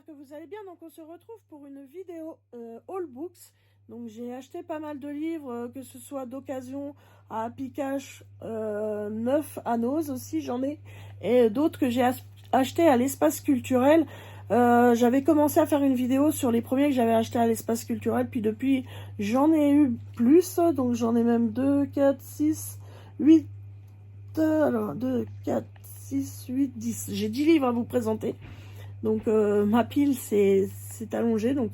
que vous allez bien. Donc on se retrouve pour une vidéo All Books. Donc j'ai acheté pas mal de livres, que ce soit d'occasion à Happy Cash, neuf à Nose aussi j'en ai, et d'autres que j'ai acheté à l'espace culturel. J'avais commencé à faire une vidéo sur les premiers que j'avais acheté à l'espace culturel, puis depuis j'en ai eu plus, donc j'en ai même 2, 4, 6, 8, alors 2, 4, 6, 8, 10. J'ai 10 livres à vous présenter. Donc ma pile c'est allongé, donc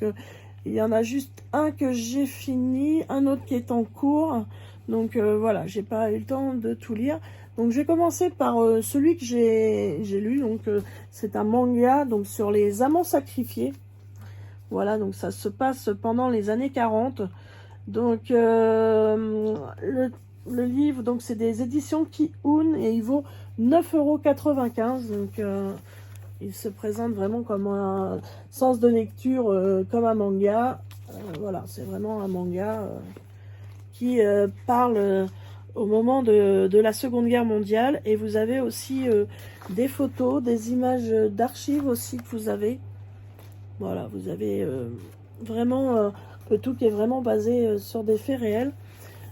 il y en a juste un que j'ai fini, un autre qui est en cours. Donc voilà, j'ai pas eu le temps de tout lire. Donc je vais commencer par celui que j'ai lu. Donc c'est un manga donc sur les amants sacrifiés. Voilà, donc ça se passe pendant les années 40. Donc le livre, donc c'est des éditions Ki-hoon et il vaut 9,95 €. Donc il se présente vraiment comme un sens de lecture, comme un manga. Voilà, c'est vraiment un manga qui parle au moment de la Seconde Guerre mondiale. Et vous avez aussi des photos, des images d'archives aussi que vous avez. Voilà, vous avez vraiment le tout qui est vraiment basé sur des faits réels.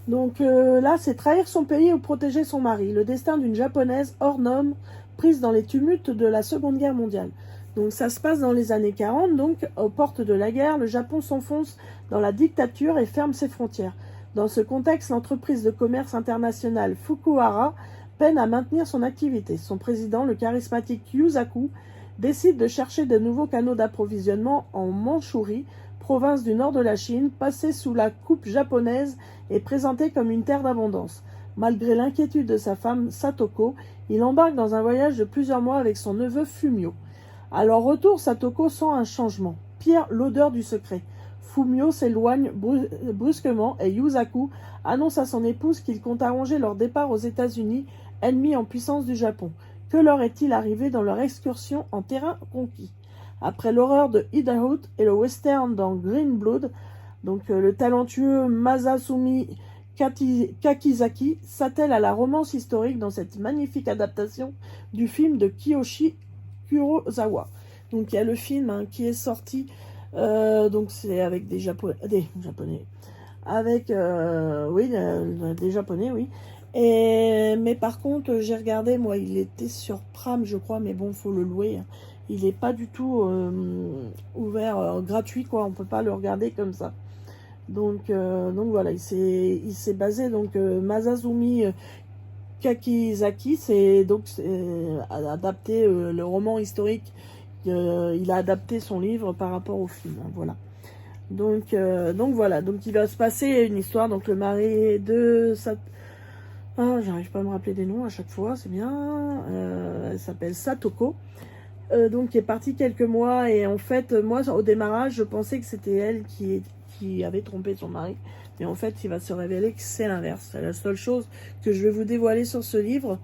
Donc là, c'est trahir son pays ou protéger son mari. Le destin d'une japonaise hors norme prise dans les tumultes de la Seconde Guerre mondiale. Donc ça se passe dans les années 40, donc aux portes de la guerre, le Japon s'enfonce dans la dictature et ferme ses frontières. Dans ce contexte, l'entreprise de commerce internationale Fukuhara peine à maintenir son activité. Son président, le charismatique Yusaku, décide de chercher de nouveaux canaux d'approvisionnement en Mandchourie, province du nord de la Chine, passée sous la coupe japonaise et présentée comme une terre d'abondance. Malgré l'inquiétude de sa femme Satoko, il embarque dans un voyage de plusieurs mois avec son neveu Fumio. À leur retour, Satoko sent un changement. Pire, l'odeur du secret. Fumio s'éloigne brusquement et Yusaku annonce à son épouse qu'il compte arranger leur départ aux États-Unis, ennemi en puissance du Japon. Que leur est-il arrivé dans leur excursion en terrain conquis? Après l'horreur de Idaho et le western dans Green Blood, donc le talentueux Masasumi Kakizaki s'attelle à la romance historique dans cette magnifique adaptation du film de Kiyoshi Kurosawa. Donc il y a le film qui est sorti, donc c'est avec des japonais, avec des japonais, oui. Mais par contre, j'ai regardé, moi, il était sur Prime, je crois, mais bon, faut le louer. Il n'est pas du tout ouvert, gratuit, quoi. On peut pas le regarder comme ça. Donc voilà, il s'est basé, donc Masazumi Kakizaki, c'est donc adapté le roman historique. Il a adapté son livre par rapport au film, voilà. Donc voilà, donc il va se passer une histoire. Donc le mari de j'arrive pas à me rappeler des noms à chaque fois, c'est bien. Elle s'appelle Satoko. Donc qui est partie quelques mois, et en fait moi au démarrage je pensais que c'était elle qui avait trompé son mari, mais en fait il va se révéler que c'est l'inverse. C'est la seule chose que je vais vous dévoiler sur ce livre.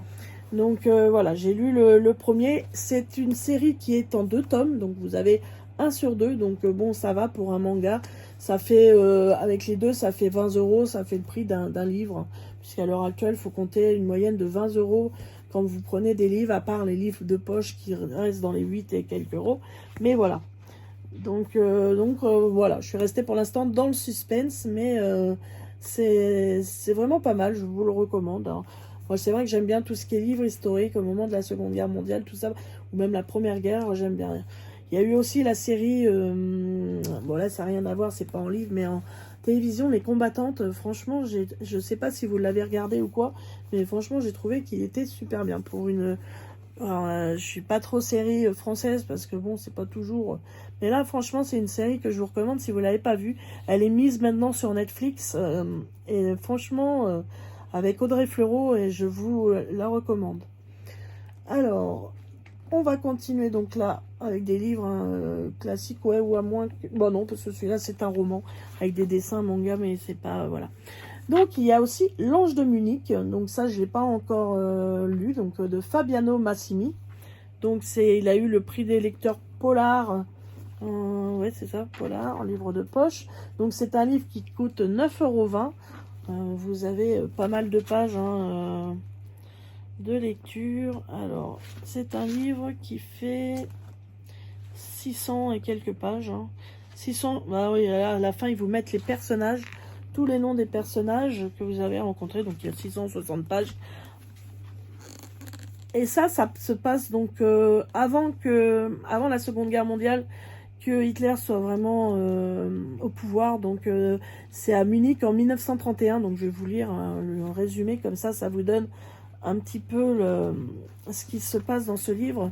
Donc voilà, j'ai lu le premier. C'est une série qui est en 2 tomes, donc vous avez 1 sur 2, donc bon, ça va pour un manga. Ça fait, avec les deux, ça fait 20 €, ça fait le prix d'un livre, puisqu'à l'heure actuelle, il faut compter une moyenne de 20 € quand vous prenez des livres, à part les livres de poche qui restent dans les 8 et quelques euros. Mais voilà. Donc voilà, je suis restée pour l'instant dans le suspense, mais c'est vraiment pas mal, je vous le recommande. Moi, c'est vrai que j'aime bien tout ce qui est livre historique au moment de la Seconde Guerre mondiale, tout ça, ou même la Première Guerre, j'aime bien. Il y a eu aussi la série, bon là ça n'a rien à voir, c'est pas en livre, mais en télévision, Les Combattantes. Franchement, je sais pas si vous l'avez regardé ou quoi, mais franchement j'ai trouvé qu'il était super bien pour une... Alors, je suis pas trop série française parce que bon, c'est pas toujours. Mais là, franchement, c'est une série que je vous recommande si vous l'avez pas vue. Elle est mise maintenant sur Netflix et franchement, avec Audrey Fleurot, et je vous la recommande. Alors, on va continuer donc là avec des livres classiques, ouais, ou à moins que... Bon non, parce que celui-là c'est un roman avec des dessins manga, mais c'est pas... voilà. Donc il y a aussi L'Ange de Munich, donc ça je l'ai pas encore lu, donc de Fabiano Massimi. Donc il a eu le prix des lecteurs Polar, ouais c'est ça, Polar, en livre de poche. Donc c'est un livre qui coûte 9,20 €. Vous avez pas mal de pages de lecture. Alors c'est un livre qui fait 600 et quelques pages. 600, bah oui, à la fin, ils vous mettent les personnages, tous les noms des personnages que vous avez rencontrés. Donc, il y a 660 pages. Et ça se passe donc avant la Seconde Guerre mondiale, que Hitler soit vraiment au pouvoir. Donc, c'est à Munich en 1931. Donc, je vais vous lire le résumé, comme ça vous donne un petit peu ce qui se passe dans ce livre.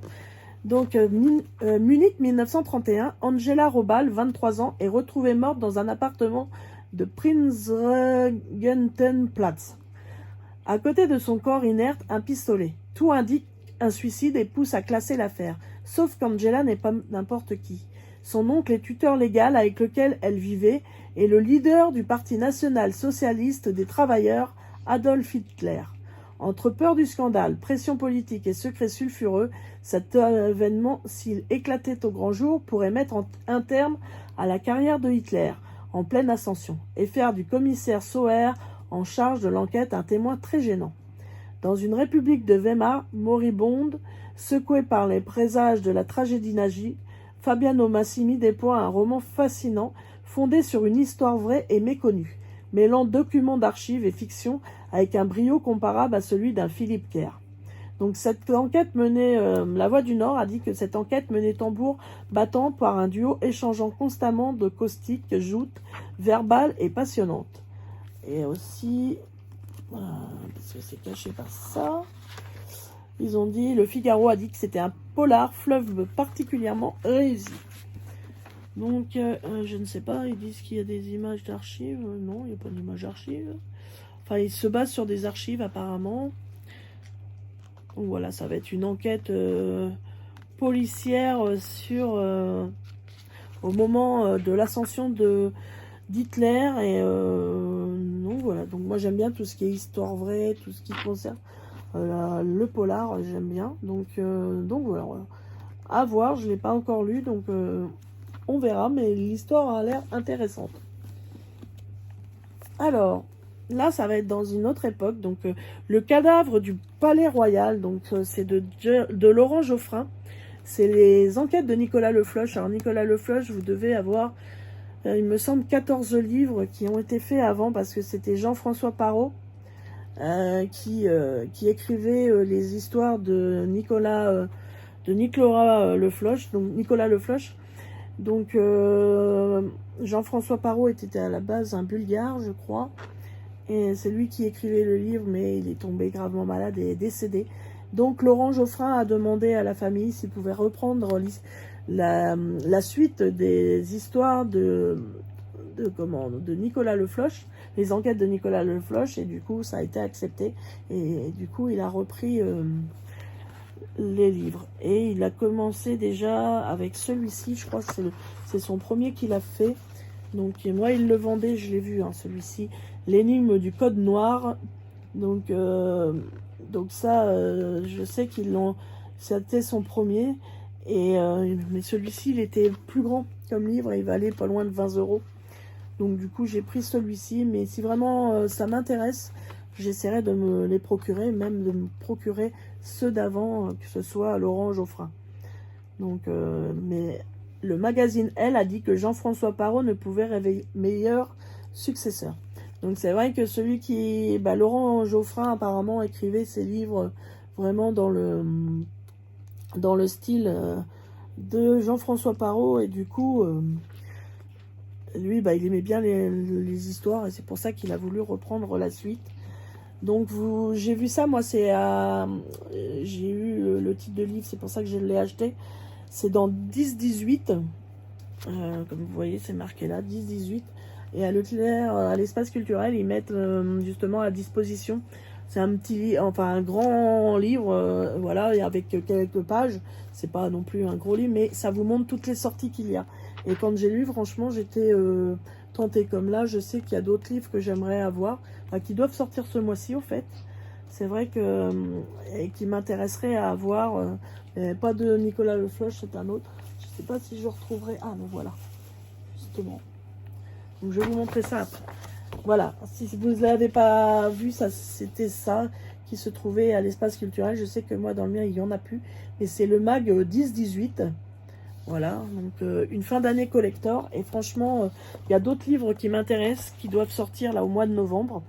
Donc, Munich 1931, Angela Robal, 23 ans, est retrouvée morte dans un appartement de Prinzregentenplatz. À côté de son corps inerte, un pistolet. Tout indique un suicide et pousse à classer l'affaire. Sauf qu'Angela n'est pas n'importe qui. Son oncle est tuteur légal avec lequel elle vivait et le leader du Parti national-socialiste des travailleurs, Adolf Hitler. Entre peur du scandale, pression politique et secrets sulfureux, cet événement, s'il éclatait au grand jour, pourrait mettre un terme à la carrière de Hitler, en pleine ascension, et faire du commissaire Sauer en charge de l'enquête un témoin très gênant. Dans une république de Weimar, moribonde, secouée par les présages de la tragédie nazie, Fabiano Massimi déploie un roman fascinant, fondé sur une histoire vraie et méconnue, mêlant documents d'archives et fiction avec un brio comparable à celui d'un Philippe Kerr. Donc cette enquête menée, La Voix du Nord a dit que cette enquête menée tambour battant par un duo échangeant constamment de caustiques, joutes, verbales et passionnantes. Et aussi, parce que c'est caché par ça, ils ont dit, le Figaro a dit que c'était un polar fleuve particulièrement réussi. Donc, je ne sais pas, ils disent qu'il y a des images d'archives. Non, il n'y a pas d'images d'archives. Enfin, ils se basent sur des archives, apparemment. Donc, voilà, ça va être une enquête policière sur... au moment de l'ascension d'Hitler. Et donc, voilà. Donc, moi, j'aime bien tout ce qui est histoire vraie, tout ce qui concerne le polar, j'aime bien. Donc voilà. À voir, je ne l'ai pas encore lu, donc... on verra, mais l'histoire a l'air intéressante. Alors, là, ça va être dans une autre époque. Donc, le cadavre du Palais Royal, donc c'est de Laurent Geoffrin. C'est les enquêtes de Nicolas Le Floch. Alors, Nicolas Le Floch, vous devez avoir, il me semble, 14 livres qui ont été faits avant, parce que c'était Jean-François Parrot qui écrivait les histoires de Nicolas Le Floch. Donc, Nicolas Le Floch. Donc, Jean-François Parrot était à la base un Bulgare, je crois. Et c'est lui qui écrivait le livre, mais il est tombé gravement malade et est décédé. Donc, Laurent Geoffrin a demandé à la famille s'il pouvait reprendre la suite des histoires de Nicolas Le Floch, les enquêtes de Nicolas Le Floch, et du coup, ça a été accepté. Et du coup, il a repris... les livres, et il a commencé déjà avec celui-ci, je crois que c'est son premier qu'il a fait. Donc moi il le vendait, je l'ai vu, hein, celui-ci, l'énigme du code noir. Donc ça, je sais c'était son premier, et mais celui-ci il était plus grand comme livre, il valait pas loin de 20 €. Donc du coup j'ai pris celui-ci, mais si vraiment ça m'intéresse, j'essaierai de me les procurer, même de me procurer ceux d'avant, que ce soit Laurent Geoffrin. Donc, mais le magazine Elle a dit que Jean-François Parrot ne pouvait rêver meilleur successeur. Donc c'est vrai que Laurent Geoffrin apparemment écrivait ses livres vraiment dans le style de Jean-François Parrot, et du coup lui il aimait bien les histoires, et c'est pour ça qu'il a voulu reprendre la suite. Donc j'ai vu ça, moi j'ai eu le titre de livre, c'est pour ça que je l'ai acheté. C'est dans 10-18, comme vous voyez c'est marqué là, 10-18. Et à Leclerc, à l'espace culturel, ils mettent justement à disposition. C'est un grand livre, voilà, et avec quelques pages. C'est pas non plus un gros livre, mais ça vous montre toutes les sorties qu'il y a. Et quand j'ai lu, franchement, j'étais tentée. Comme là, je sais qu'il y a d'autres livres que j'aimerais avoir, qui doivent sortir ce mois-ci, au fait. C'est vrai que qui m'intéresserait à avoir. Pas de Nicolas Le Floch, c'est un autre. Je sais pas si je retrouverai. Ah, mais voilà, justement. Donc je vais vous montrer ça après. Voilà, si vous ne l'avez pas vu, c'était ça qui se trouvait à l'espace culturel. Je sais que moi, dans le mien, il n'y en a plus. Mais c'est le mag 10-18. Voilà, donc une fin d'année collector. Et franchement, il y a d'autres livres qui m'intéressent, qui doivent sortir là au mois de novembre.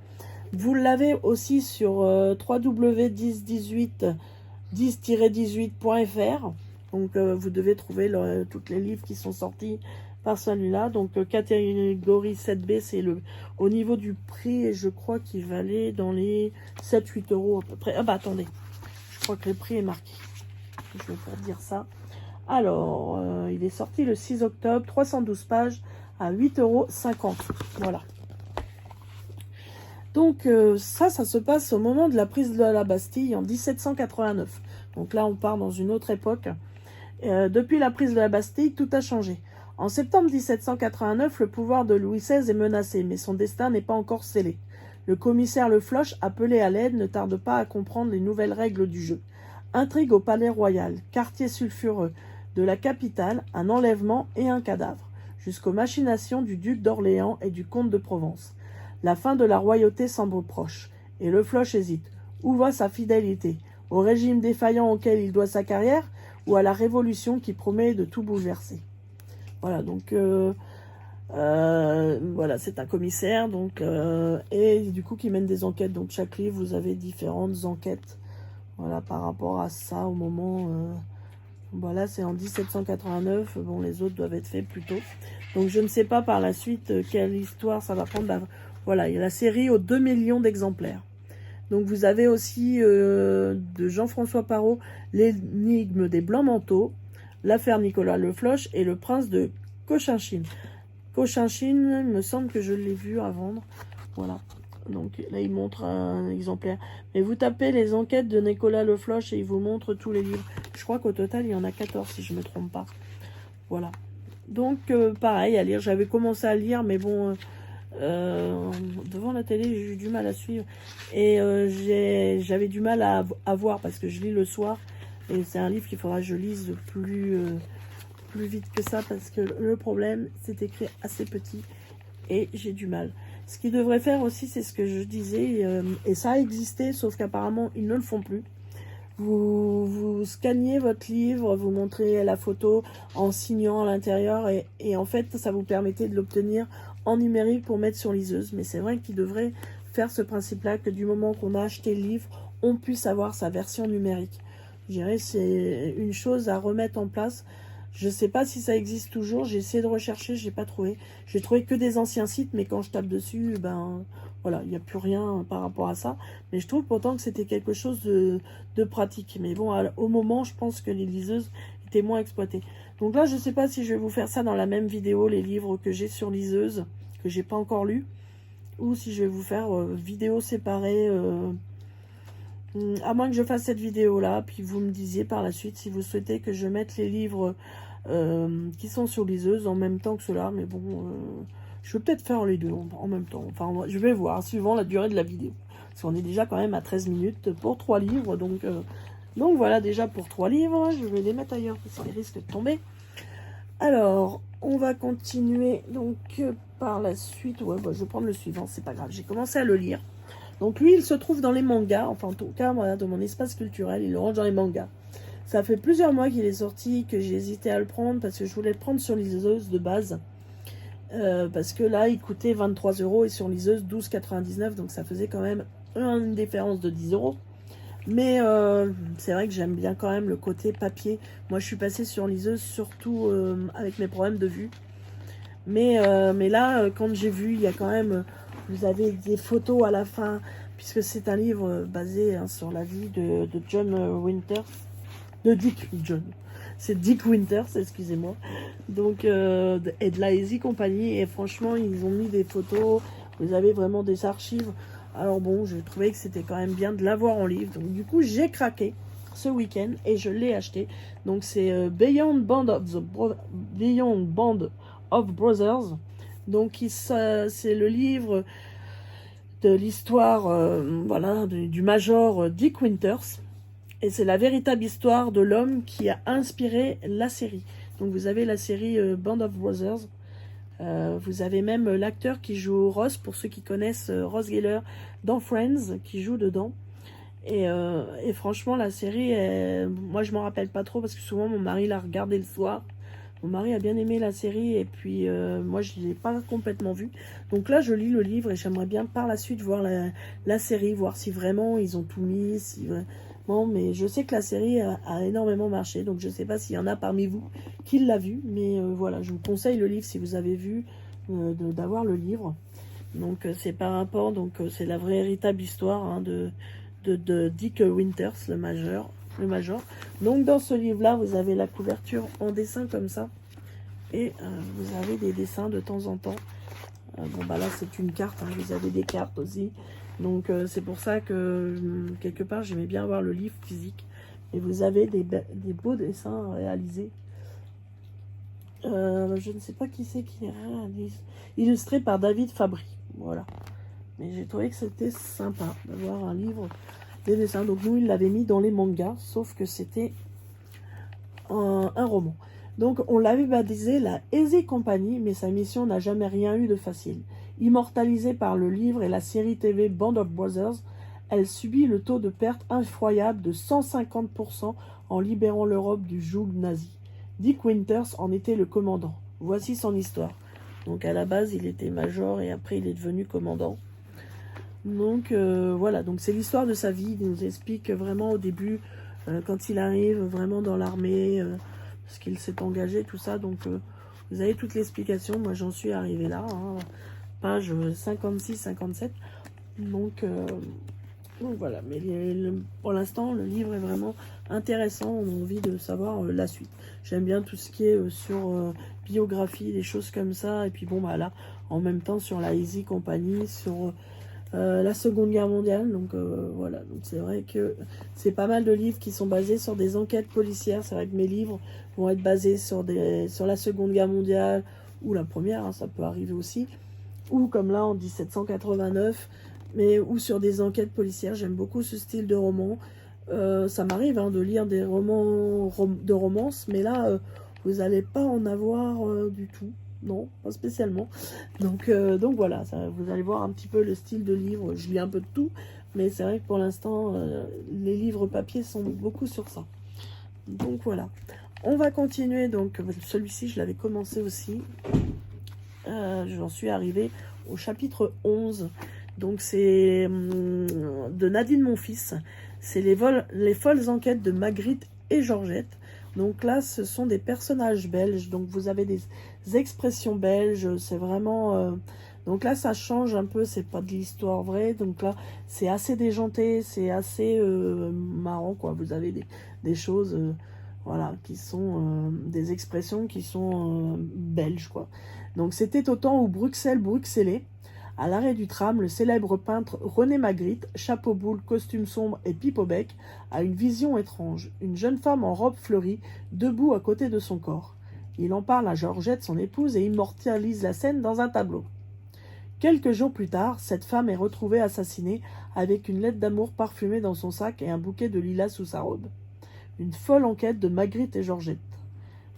Vous l'avez aussi sur www.1018.fr. Donc vous devez trouver tous les livres qui sont sortis par celui-là. Donc catégorie 7B, c'est au niveau du prix, et je crois qu'il valait dans les 7-8 euros à peu près. Ah bah attendez, je crois que le prix est marqué. Je vais faire dire ça. Alors, il est sorti le 6 octobre, 312 pages à 8,50 €. Voilà. Donc ça se passe au moment de la prise de la Bastille en 1789. Donc là, on part dans une autre époque. Depuis la prise de la Bastille, tout a changé. En septembre 1789, le pouvoir de Louis XVI est menacé, mais son destin n'est pas encore scellé. Le commissaire Le Floch, appelé à l'aide, ne tarde pas à comprendre les nouvelles règles du jeu. Intrigue au palais royal, quartier sulfureux de la capitale, un enlèvement et un cadavre, jusqu'aux machinations du duc d'Orléans et du comte de Provence. La fin de la royauté semble proche, et Le Floch hésite. Où va sa fidélité? Au régime défaillant auquel il doit sa carrière, ou à la révolution qui promet de tout bouleverser? Voilà, donc voilà, c'est un commissaire, donc et du coup qui mène des enquêtes. Donc chaque livre, vous avez différentes enquêtes. Voilà, par rapport à ça, au moment... voilà, c'est en 1789. Bon, les autres doivent être faits plus tôt. Donc je ne sais pas par la suite quelle histoire ça va prendre. Voilà, il y a la série aux 2 millions d'exemplaires. Donc vous avez aussi de Jean-François Parrot, l'énigme des Blancs Manteaux, l'affaire Nicolas Le Floch et le prince de Cochinchine. Cochinchine, il me semble que je l'ai vu à vendre. Voilà. Donc là, il montre un exemplaire. Mais vous tapez les enquêtes de Nicolas Le Floch et il vous montre tous les livres. Je crois qu'au total, il y en a 14 si je ne me trompe pas. Voilà. Donc, pareil, à lire. J'avais commencé à lire, mais bon... devant la télé, j'ai eu du mal à suivre et j'avais du mal à voir parce que je lis le soir et c'est un livre qu'il faudra que je lise plus vite que ça parce que le problème c'est écrit assez petit et j'ai du mal. Ce qu'ils devraient faire aussi, c'est ce que je disais, et ça a existé sauf qu'apparemment ils ne le font plus. Vous scannez votre livre, vous montrez la photo en signant à l'intérieur et en fait ça vous permettait de l'obtenir en numérique pour mettre sur liseuse. Mais c'est vrai qu'ils devraient faire ce principe-là, que du moment qu'on a acheté le livre, on puisse avoir sa version numérique. Je dirais c'est une chose à remettre en place. Je ne sais pas si ça existe toujours, j'ai essayé de rechercher, j'ai pas trouvé. J'ai trouvé que des anciens sites, mais quand je tape dessus, ben voilà, il n'y a plus rien par rapport à ça. Mais je trouve pourtant que c'était quelque chose de pratique. Mais bon, au moment, je pense que les liseuses étaient moins exploitées. Donc là, je ne sais pas si je vais vous faire ça dans la même vidéo, les livres que j'ai sur liseuse, que j'ai pas encore lus, ou si je vais vous faire vidéo séparée, à moins que je fasse cette vidéo-là, puis vous me disiez par la suite si vous souhaitez que je mette les livres qui sont sur liseuse en même temps que cela, mais bon, je vais peut-être faire les deux en même temps. Enfin, je vais voir, suivant la durée de la vidéo. Parce qu'on est déjà quand même à 13 minutes pour 3 livres, donc voilà, déjà pour 3 livres, je vais les mettre ailleurs, parce qu'ils risquent de tomber. Alors, on va continuer, donc, par la suite. Ouais, bah, je vais prendre le suivant, c'est pas grave, j'ai commencé à le lire. Donc lui, il se trouve dans les mangas, enfin en tout cas, voilà, dans mon espace culturel, il le range dans les mangas. Ça fait plusieurs mois qu'il est sorti, que j'ai hésité à le prendre, parce que je voulais le prendre sur liseuse de base. Parce que là, il coûtait 23 € et sur liseuse 12,99 €, donc ça faisait quand même une différence de 10 €. Mais c'est vrai que j'aime bien quand même le côté papier. Moi, je suis passée sur liseuse, surtout avec mes problèmes de vue. Mais là, quand j'ai vu, il y a quand même... Vous avez des photos à la fin, puisque c'est un livre basé sur la vie de John Winters. De Dick John. C'est Dick Winters, excusez-moi. Donc, et de la Easy Company. Et franchement, ils ont mis des photos. Vous avez vraiment des archives. Alors bon, je trouvais que c'était quand même bien de l'avoir en livre. Donc du coup, j'ai craqué ce week-end et je l'ai acheté. Donc c'est Beyond Band of Brothers. Donc c'est le livre de l'histoire voilà, du major Dick Winters. Et c'est la véritable histoire de l'homme qui a inspiré la série. Donc vous avez la série Band of Brothers. Vous avez même l'acteur qui joue Ross, pour ceux qui connaissent Ross Geller dans Friends, qui joue dedans. Et franchement, la série, moi je m'en rappelle pas trop parce que souvent mon mari l'a regardé le soir. Mon mari a bien aimé la série et puis moi je ne l'ai pas complètement vue. Donc là je lis le livre et j'aimerais bien par la suite voir la série, voir si vraiment ils ont tout mis, si vraiment, mais je sais que la série a énormément marché, donc je ne sais pas s'il y en a parmi vous qui l'a vu, mais voilà, je vous conseille le livre si vous avez vu, d'avoir le livre. Donc c'est par rapport, donc c'est la vraie véritable histoire hein, de Dick Winters, le major. Donc dans ce livre-là, vous avez la couverture en dessin comme ça. Et vous avez des dessins de temps en temps. Bon bah là c'est une carte, hein, vous avez des cartes aussi. Donc c'est pour ça que quelque part j'aimais bien avoir le livre physique. Et vous avez des beaux dessins réalisés. Je ne sais pas qui c'est qui les réalise. Illustré par David Fabry. Voilà. Mais j'ai trouvé que c'était sympa d'avoir un livre des dessins. Donc nous, il l'avait mis dans les mangas, sauf que c'était un roman. Donc on l'avait baptisé la Easy Company, mais sa mission n'a jamais rien eu de facile. Immortalisée par le livre et la série TV Band of Brothers, elle subit le taux de perte effroyable de 150% en libérant l'Europe du joug nazi. Dick Winters en était le commandant. Voici son histoire. Donc à la base, il était major et après il est devenu commandant. Donc voilà, donc c'est l'histoire de sa vie. Il nous explique vraiment au début, quand il arrive vraiment dans l'armée, parce qu'il s'est engagé, tout ça. Donc vous avez toute l'explication. Moi j'en suis arrivée là, hein, page 56-57. Donc voilà, mais pour l'instant le livre est vraiment intéressant. On a envie de savoir la suite. J'aime bien tout ce qui est sur biographie, des choses comme ça. Et puis bon bah là, en même temps sur la Easy Company, sur la Seconde Guerre mondiale. Donc voilà, donc c'est vrai que c'est pas mal de livres qui sont basés sur des enquêtes policières. C'est vrai que mes livres vont être basés sur la Seconde Guerre mondiale ou la première, hein, ça peut arriver aussi, ou comme là en 1789, mais ou sur des enquêtes policières. J'aime beaucoup ce style de roman. Ça m'arrive hein, de lire des romans de romance, mais là vous n'allez pas en avoir du tout. Non, pas spécialement. Donc voilà, ça, vous allez voir un petit peu le style de livre. Je lis un peu de tout, mais c'est vrai que pour l'instant, les livres papier sont beaucoup sur ça. Donc voilà. On va continuer. Donc celui-ci, je l'avais commencé aussi. J'en suis arrivée au chapitre 11. Donc c'est de Nadine Monfils. C'est les folles enquêtes de Magritte et Georgette. Donc là, ce sont des personnages belges. Donc vous avez des expressions belges. C'est vraiment... donc là, ça change un peu. C'est pas de l'histoire vraie. Donc là, c'est assez déjanté. C'est assez marrant, quoi. Vous avez des choses... voilà, qui sont des expressions qui sont belges, quoi. Donc c'était au temps où Bruxelles bruxellait. À l'arrêt du tram, le célèbre peintre René Magritte, chapeau boule, costume sombre et pipe au bec, a une vision étrange. Une jeune femme en robe fleurie, debout à côté de son corps. Il en parle à Georgette, son épouse, et immortalise la scène dans un tableau. Quelques jours plus tard, cette femme est retrouvée assassinée avec une lettre d'amour parfumée dans son sac et un bouquet de lilas sous sa robe. Une folle enquête de Magritte et Georgette.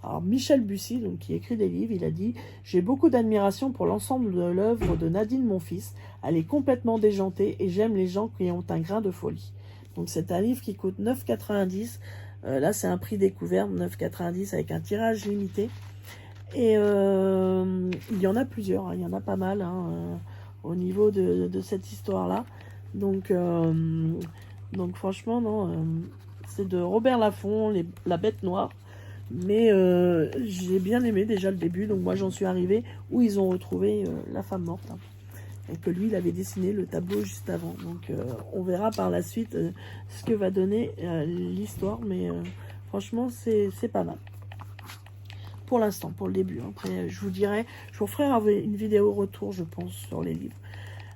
Alors Michel Bussy, donc, qui écrit des livres, il a dit « J'ai beaucoup d'admiration pour l'ensemble de l'œuvre de Nadine Monfils. Elle est complètement déjantée et j'aime les gens qui ont un grain de folie. » Donc c'est un livre qui coûte 9,90 €. Là c'est un prix découvert, 9,90 € avec un tirage limité. Et il y en a plusieurs, hein, il y en a pas mal hein, au niveau de cette histoire-là. Donc franchement, non, c'est de Robert Laffont, La Bête Noire. Mais j'ai bien aimé déjà le début, donc moi j'en suis arrivée où ils ont retrouvé la femme morte. Hein, et que lui, il avait dessiné le tableau juste avant. Donc on verra par la suite ce que va donner l'histoire. Mais franchement, c'est pas mal. Pour l'instant, pour le début. Après, je vous dirai, je vous ferai une vidéo retour, je pense, sur les livres.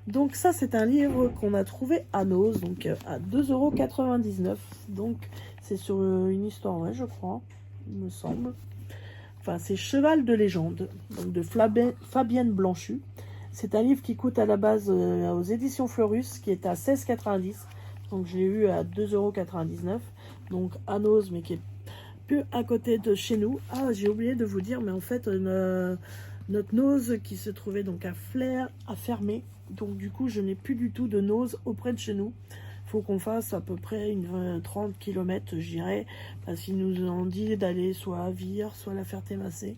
Donc ça, c'est un livre qu'on a trouvé à Noz, donc à 2,99 €. Donc c'est sur une histoire vraie, je crois, il me semble. Enfin, c'est Cheval de légende, donc de Fabienne Blanchu. C'est un livre qui coûte à la base aux éditions Fleurus, qui est à 16,90 €. Donc je l'ai eu à 2,99 €. Donc à Noz, mais qui est peu à côté de chez nous. Ah, j'ai oublié de vous dire, mais en fait, notre Noz qui se trouvait donc à Flers a fermé. Donc du coup, je n'ai plus du tout de Noz auprès de chez nous. faut qu'on fasse à peu près 30 km, je dirais, parce qu'ils nous ont dit d'aller soit à Vire, soit à la Ferté-Macé.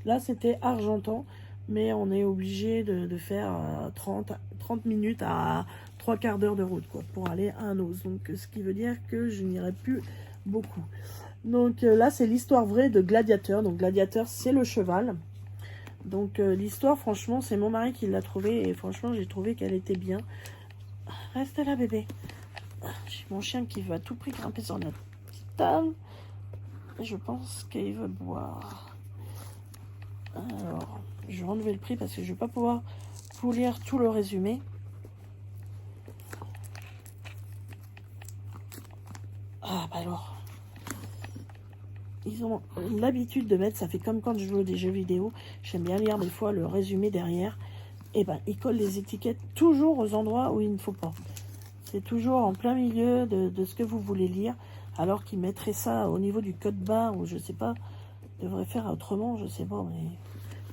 Là, c'était Argentan, mais on est obligé de faire 30 minutes à 3 quarts d'heure de route, quoi, pour aller à Anoz. Donc, ce qui veut dire que je n'irai plus beaucoup. Donc là, c'est l'histoire vraie de Gladiateur. Donc, Gladiateur, c'est le cheval. Donc, l'histoire, franchement, c'est mon mari qui l'a trouvée. Et franchement, j'ai trouvé qu'elle était bien. Reste là, bébé. J'ai mon chien qui veut à tout prix grimper sur la petite table. Je pense qu'il veut boire. Alors, je vais enlever le prix parce que je ne vais pas pouvoir vous lire tout le résumé. Ah, bah alors. Ils ont l'habitude de mettre, ça fait comme quand je joue des jeux vidéo. J'aime bien lire des fois le résumé derrière. Et ben, ils collent les étiquettes toujours aux endroits où il ne faut pas. C'est toujours en plein milieu de ce que vous voulez lire, alors qu'ils mettraient ça au niveau du code barre, ou je sais pas, ils devraient faire autrement, je sais pas, mais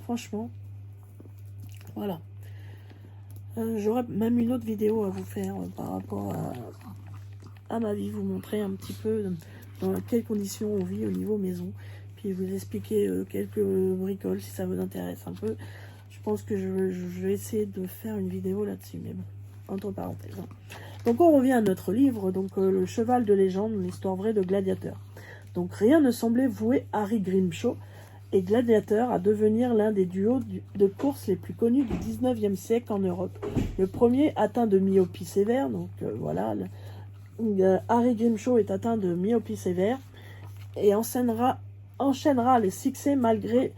franchement, voilà. J'aurais même une autre vidéo à vous faire par rapport à ma vie, vous montrer un petit peu dans quelles conditions on vit au niveau maison, puis vous expliquer quelques bricoles si ça vous intéresse un peu. Je pense que je vais essayer de faire une vidéo là-dessus, mais bon, entre parenthèses. Hein. Donc on revient à notre livre, donc le cheval de légende, l'histoire vraie de Gladiateur. Donc rien ne semblait vouer Harry Grimshaw et Gladiateur à devenir l'un des duos de course les plus connus du 19e siècle en Europe. Le premier atteint de myopie sévère, donc voilà, Harry Grimshaw est atteint de myopie sévère et enchaînera les succès malgré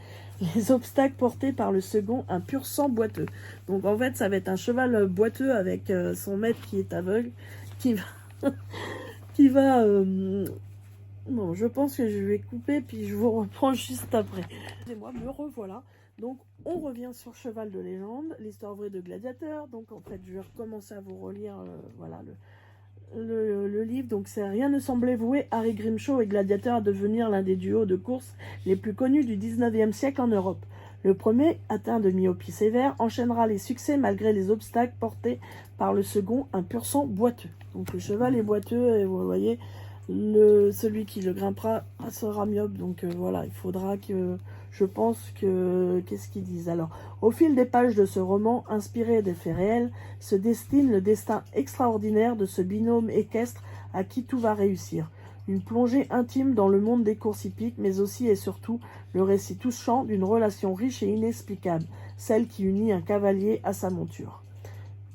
les obstacles portés par le second, un pur sang boiteux. Donc en fait, ça va être un cheval boiteux avec son maître qui est aveugle, qui va... Bon, je pense que je vais couper, puis je vous reprends juste après. Excusez-moi, me revoilà. Donc, on revient sur Cheval de légende, l'histoire vraie de Gladiateur. Donc, en fait, je vais recommencer à vous relire voilà, le livre. Donc, c'est rien ne semblait vouer Harry Grimshaw et Gladiateur à devenir l'un des duos de course les plus connus du 19e siècle en Europe. Le premier, atteint de myopie sévère, enchaînera les succès malgré les obstacles portés par le second, un pur sang boiteux. Donc, le cheval est boiteux, et vous voyez... celui qui le grimpera sera myope, donc voilà, il faudra que, je pense que, qu'est-ce qu'ils disent alors, au fil des pages de ce roman, inspiré des faits réels, se destine le destin extraordinaire de ce binôme équestre à qui tout va réussir. Une plongée intime dans le monde des courses hippiques, mais aussi et surtout le récit touchant d'une relation riche et inexplicable, celle qui unit un cavalier à sa monture.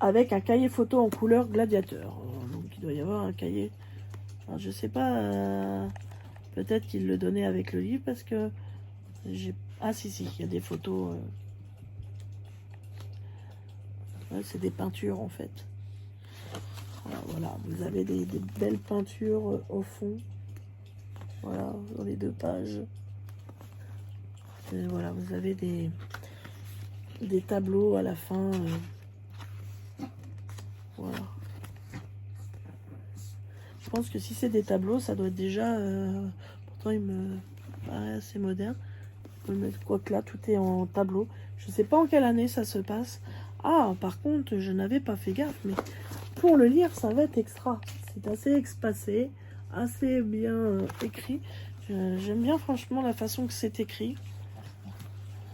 Avec un cahier photo en couleur Gladiateur. Donc il doit y avoir un cahier... Alors, je sais pas, peut-être qu'il le donnait avec le livre parce que j'ai... Ah si, il y a des photos. Ouais, c'est des peintures en fait. Alors, voilà, vous avez des belles peintures au fond. Voilà, sur les 2 pages. Et voilà, vous avez des tableaux à la fin. Voilà. Je pense que si c'est des tableaux, ça doit être déjà... pourtant, il me paraît assez moderne. Quoique là, tout est en tableau. Je ne sais pas en quelle année ça se passe. Ah, par contre, je n'avais pas fait gaffe, mais pour le lire, ça va être extra. C'est assez espacé, assez bien écrit. J'aime bien, franchement, la façon que c'est écrit.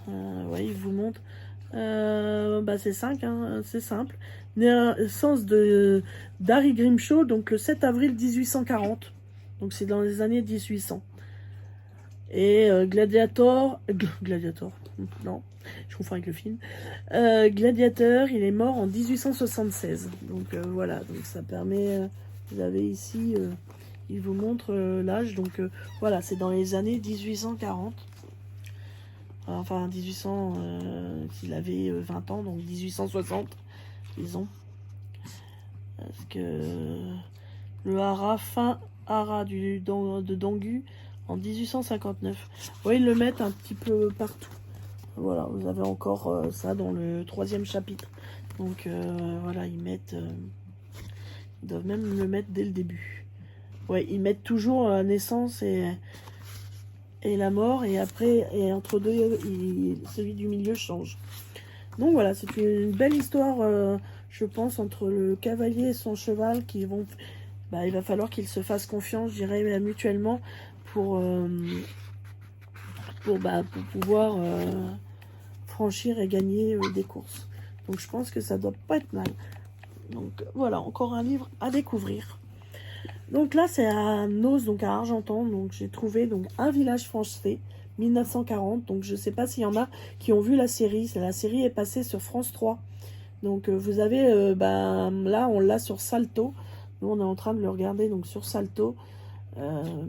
Ouais, il vous montre... bah c'est 5, hein, c'est simple. Naissance d'Harry Grimshaw, donc le 7 avril 1840. Donc c'est dans les années 1800. Et Gladiator, non, je confonds avec le film. Gladiateur, il est mort en 1876. Donc voilà, donc ça permet, vous avez ici, il vous montre l'âge. Donc voilà, c'est dans les années 1840. Enfin 1800, il avait 20 ans, donc 1860, disons. Parce que le haras, fin haras de Dangu en 1859. Oui, ils le mettent un petit peu partout. Voilà, vous avez encore ça dans le 3e chapitre. Donc voilà, ils mettent... ils doivent même le mettre dès le début. Ouais, ils mettent toujours la naissance et la mort, et après, et entre deux, celui du milieu change. Donc voilà, c'est une belle histoire, je pense, entre le cavalier et son cheval qui vont... il va falloir qu'ils se fassent confiance, je dirais, mutuellement pour pouvoir franchir et gagner des courses. Donc je pense que ça doit pas être mal. Donc voilà, encore un livre à découvrir. Donc là c'est à Noz, donc à Argentan. Donc j'ai trouvé donc Un village français 1940. Donc je sais pas s'il y en a qui ont vu la série. La série est passée sur France 3. Donc vous avez là on l'a sur Salto. Nous on est en train de le regarder donc sur Salto.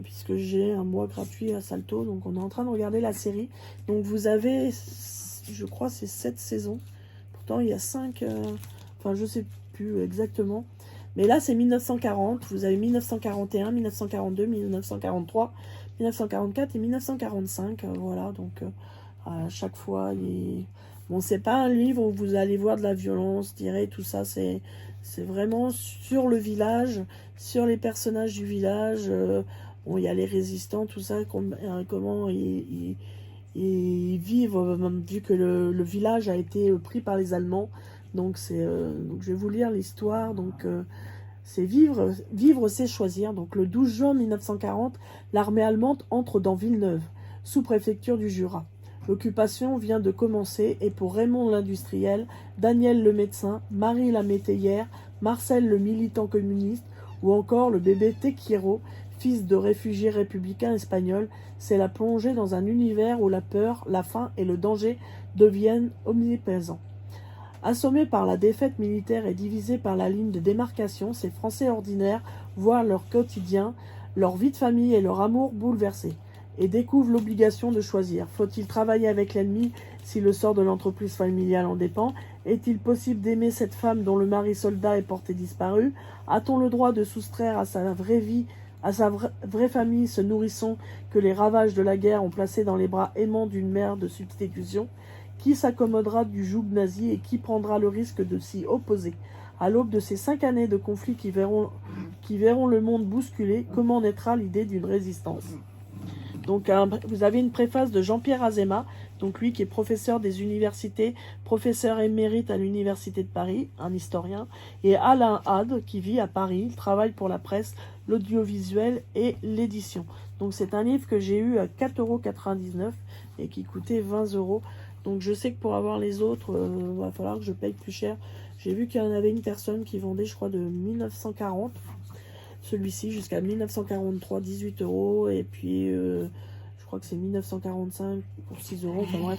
Puisque j'ai un mois gratuit à Salto, donc on est en train de regarder la série. Donc vous avez, je crois, c'est 7 saisons. Pourtant il y a 5, enfin je sais plus exactement. Mais là c'est 1940, vous avez 1941, 1942, 1943, 1944 et 1945. Voilà, donc à chaque fois, bon, c'est pas un livre où vous allez voir de la violence, tout ça, c'est vraiment sur le village, sur les personnages du village. Bon, il y a les résistants, tout ça, comment ils vivent, vu que le village a été pris par les Allemands. Donc donc je vais vous lire l'histoire. Donc c'est vivre, c'est choisir. Donc le 12 juin 1940, l'armée allemande entre dans Villeneuve, sous-préfecture du Jura. L'occupation vient de commencer et pour Raymond l'industriel, Daniel le médecin, Marie la métayère, Marcel le militant communiste ou encore le bébé Tequiero, fils de réfugiés républicains espagnols, c'est la plongée dans un univers où la peur, la faim et le danger deviennent omniprésents. Assommés par la défaite militaire et divisés par la ligne de démarcation, ces Français ordinaires voient leur quotidien, leur vie de famille et leur amour bouleversés et découvrent l'obligation de choisir. Faut-il travailler avec l'ennemi si le sort de l'entreprise familiale en dépend? Est-il possible d'aimer cette femme dont le mari soldat est porté disparu? A-t-on le droit de soustraire à sa vraie vie, à sa vraie famille, ce nourrisson que les ravages de la guerre ont placé dans les bras aimants d'une mère de substitution? Qui s'accommodera du joug nazi et qui prendra le risque de s'y opposer? À l'aube de ces 5 années de conflits qui verront le monde bousculé, comment naîtra l'idée d'une résistance? Donc vous avez une préface de Jean-Pierre Azéma, donc lui qui est professeur des universités, professeur émérite à l'université de Paris, un historien, et Alain Had qui vit à Paris, il travaille pour la presse, l'audiovisuel et l'édition. Donc c'est un livre que j'ai eu à 4,99 € et qui coûtait 20 €. Donc je sais que pour avoir les autres, va falloir que je paye plus cher. J'ai vu qu'il y en avait une personne qui vendait, je crois, de 1940. Celui-ci jusqu'à 1943, 18 €. Et puis, je crois que c'est 1945 pour 6 €. Enfin bref,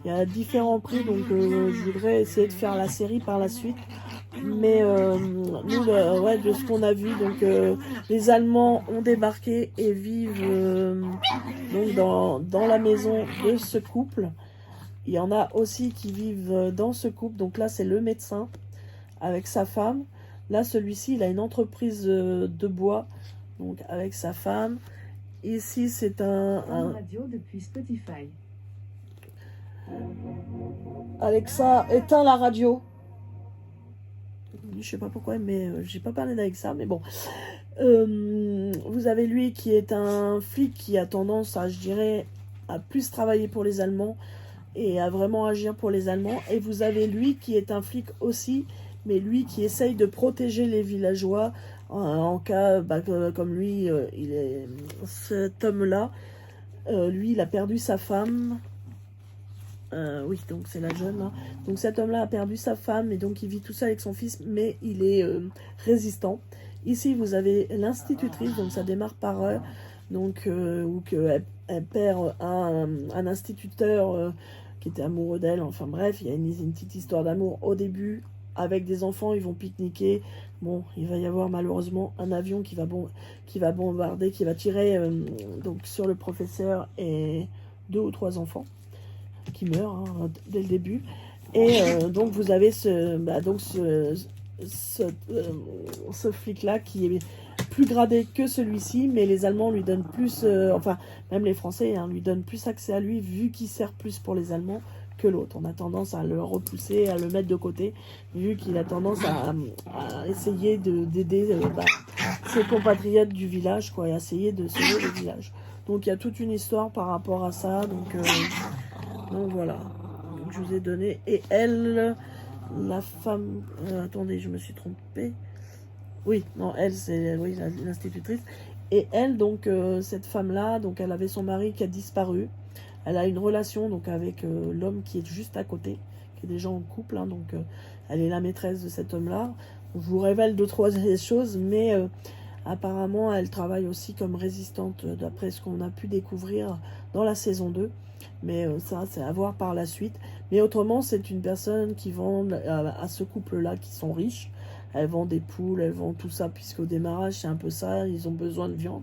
il y a différents prix. Donc, je voudrais essayer de faire la série par la suite. Mais nous, de ce qu'on a vu, donc les Allemands ont débarqué et vivent donc dans la maison de ce couple. Il y en a aussi qui vivent dans ce couple. Donc là, c'est le médecin avec sa femme. Là, celui-ci, il a une entreprise de bois, donc avec sa femme. Ici, c'est un radio depuis Spotify. Alexa, éteins la radio. Je sais pas pourquoi, mais j'ai pas parlé d'Alexa, mais bon. Vous avez lui qui est un flic qui a tendance à, je dirais, à plus travailler pour les Allemands et à vraiment agir pour les Allemands. Et vous avez lui qui est un flic aussi, mais lui qui essaye de protéger les villageois en cas, comme lui, cet homme-là, lui, il a perdu sa femme. Oui, donc c'est la jeune là. Donc cet homme-là a perdu sa femme et donc il vit tout seul avec son fils, mais il est résistant. Ici, vous avez l'institutrice, donc ça démarre par donc où elle perd un instituteur qui était amoureux d'elle. Enfin bref, il y a une petite histoire d'amour au début. Avec des enfants, ils vont pique-niquer. Bon, il va y avoir malheureusement un avion qui va bombarder, qui va tirer donc sur le professeur et 2 ou 3 enfants qui meurent dès le début. Et donc vous avez ce flic-là qui est plus gradé que celui-ci, mais les Allemands lui donnent plus, enfin même les Français lui donnent plus accès à lui, vu qu'il sert plus pour les Allemands que l'autre. On a tendance à le repousser, à le mettre de côté, vu qu'il a tendance à essayer d'aider ses compatriotes du village, quoi, et essayer de sauver le village. Donc il y a toute une histoire par rapport à ça, donc voilà. Donc, je vous ai donné. Et elle, la femme... attendez, je me suis trompée. Oui, non, elle, c'est oui, l'institutrice. Et elle, donc, cette femme-là, donc, elle avait son mari qui a disparu. Elle a une relation donc avec l'homme qui est juste à côté, qui est déjà en couple, hein, donc elle est la maîtresse de cet homme-là. Je vous révèle deux, trois choses, mais apparemment elle travaille aussi comme résistante, d'après ce qu'on a pu découvrir dans la saison 2. Mais ça, c'est à voir par la suite. Mais autrement, c'est une personne qui vend à ce couple-là, qui sont riches. Elle vend des poules, elle vend tout ça, puisqu'au démarrage, c'est un peu ça, ils ont besoin de viande.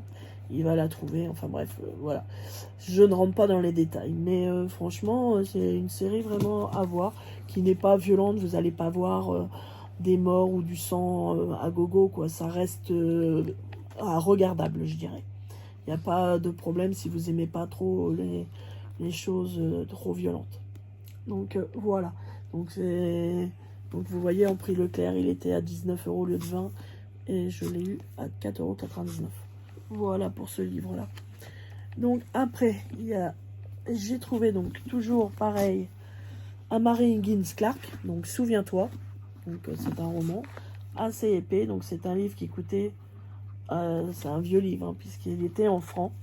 Il va la trouver, enfin bref, voilà. Je ne rentre pas dans les détails, mais franchement, c'est une série vraiment à voir, qui n'est pas violente, vous n'allez pas voir des morts ou du sang à gogo, quoi. Ça reste regardable, je dirais. Il n'y a pas de problème si vous aimez pas trop les choses trop violentes. Donc voilà. Donc vous voyez, en prix Leclerc, il était à 19 € au lieu de 20, et je l'ai eu à 4,99 €. Voilà pour ce livre-là. Donc après, j'ai trouvé donc toujours pareil un Mary Higgins Clark, donc Souviens-toi. Donc c'est un roman assez épais, donc c'est un livre qui coûtait, c'est un vieux livre, hein, puisqu'il était en francs,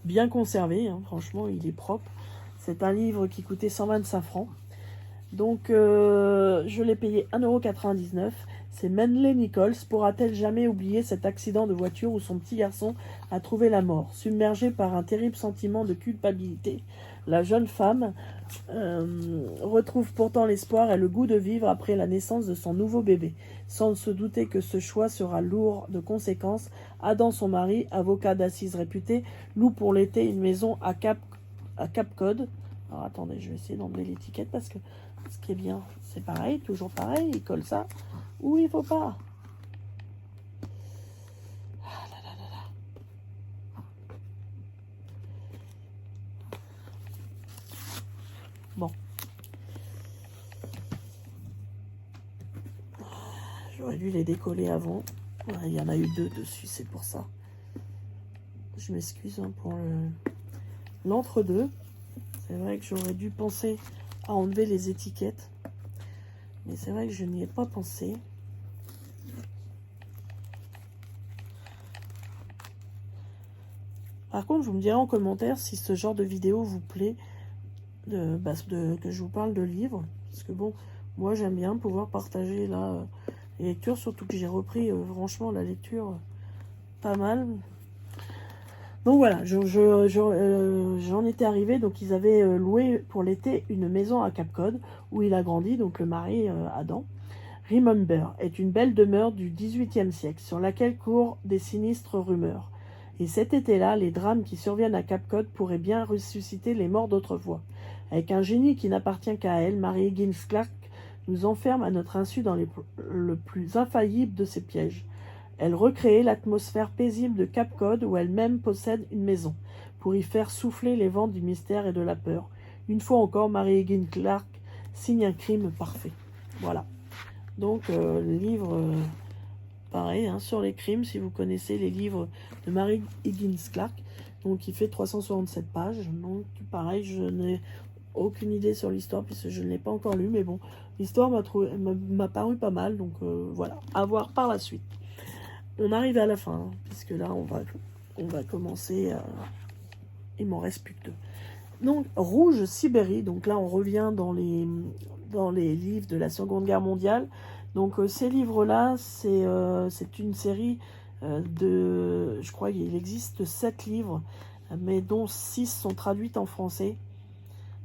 bien conservé, hein, franchement il est propre. C'est un livre qui coûtait 125 francs. Donc je l'ai payé 1,99 €. C'est Manley Nichols. Pourra-t-elle jamais oublier cet accident de voiture où son petit garçon a trouvé la mort? Submergée par un terrible sentiment de culpabilité, la jeune femme retrouve pourtant l'espoir et le goût de vivre après la naissance de son nouveau bébé. Sans se douter que ce choix sera lourd de conséquences, Adam, son mari, avocat d'assises réputé, loue pour l'été une maison à Cap Cod. Alors attendez, je vais essayer d'enlever l'étiquette parce que ce qui est bien, c'est pareil, toujours pareil, il colle ça ou il faut pas. Ah là là là là. Bon. J'aurais dû les décoller avant. Ouais, il y en a eu deux dessus, c'est pour ça. Je m'excuse hein, pour l'entre-deux. C'est vrai que j'aurais dû penser à enlever les étiquettes. Mais c'est vrai que je n'y ai pas pensé. Par contre, vous me direz en commentaire si ce genre de vidéo vous plaît, que je vous parle de livres. Parce que bon, moi j'aime bien pouvoir partager là, les lectures, surtout que j'ai repris franchement la lecture pas mal. Donc voilà, j'en étais arrivée. Donc ils avaient loué pour l'été une maison à Cap Cod où il a grandi, donc le mari Adam. Remember est une belle demeure du XVIIIe siècle sur laquelle courent des sinistres rumeurs. Et cet été-là, les drames qui surviennent à Cap Cod pourraient bien ressusciter les morts d'autrefois. Avec un génie qui n'appartient qu'à elle, Mary Higgins Clark nous enferme à notre insu dans le plus infaillible de ses pièges. Elle recrée l'atmosphère paisible de Cap Cod où elle-même possède une maison, pour y faire souffler les vents du mystère et de la peur. Une fois encore, Mary Higgins Clark signe un crime parfait. Voilà. Donc, le livre, pareil, hein, sur les crimes, si vous connaissez les livres de Mary Higgins Clark, donc il fait 367 pages. Donc, pareil, je n'ai aucune idée sur l'histoire, puisque je ne l'ai pas encore lu, mais bon, l'histoire m'a paru pas mal, donc voilà, à voir par la suite. On arrive à la fin, hein, puisque là, on va commencer, il m'en reste plus que deux. Donc, Rouge Sibérie, donc là, on revient dans les livres de la Seconde Guerre mondiale. Donc ces livres-là, c'est une série je crois qu'il existe 7 livres, mais dont 6 sont traduits en français,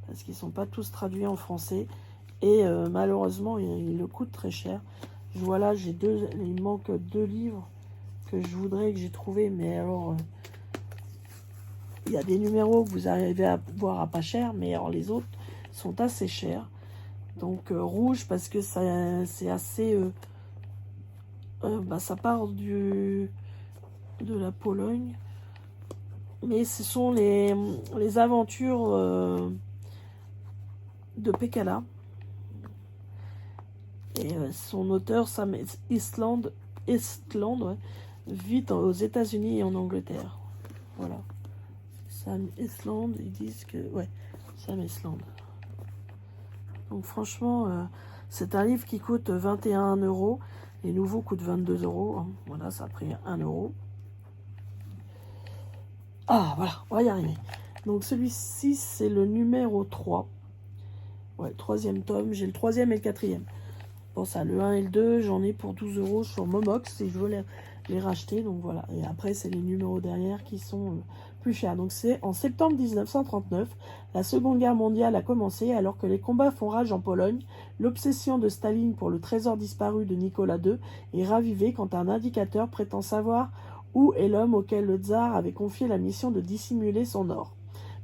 parce qu'ils ne sont pas tous traduits en français, et malheureusement, ils le coûtent très cher. Je vois là, il manque 2 livres que je voudrais, que j'ai trouvé, mais alors... il y a des numéros que vous arrivez à voir à pas cher, mais alors les autres sont assez chers. Donc Rouge, parce que c'est assez... ça part de la Pologne. Mais ce sont les aventures de Pekala. Et son auteur, Sam Eastland ouais, vit aux États-Unis et en Angleterre. Voilà. Sam Eastland, ils disent que... ouais, Sam Eastland. Donc franchement, C'est un livre qui coûte 21 €. Les nouveaux coûtent 22 €. Hein. Voilà, ça a pris 1 €. Ah, voilà, on va y arriver. Donc celui-ci, c'est le numéro 3. Ouais, 3e tome. J'ai le 3e et le 4e. Bon, ça, le 1 et le 2, j'en ai pour 12 € sur Momox si je veux les racheter. Donc voilà. Et après, c'est les numéros derrière qui sont plus chers. Donc c'est en septembre 1939. La Seconde Guerre mondiale a commencé alors que les combats font rage en Pologne. L'obsession de Staline pour le trésor disparu de Nicolas II est ravivée quand un indicateur prétend savoir où est l'homme auquel le tsar avait confié la mission de dissimuler son or.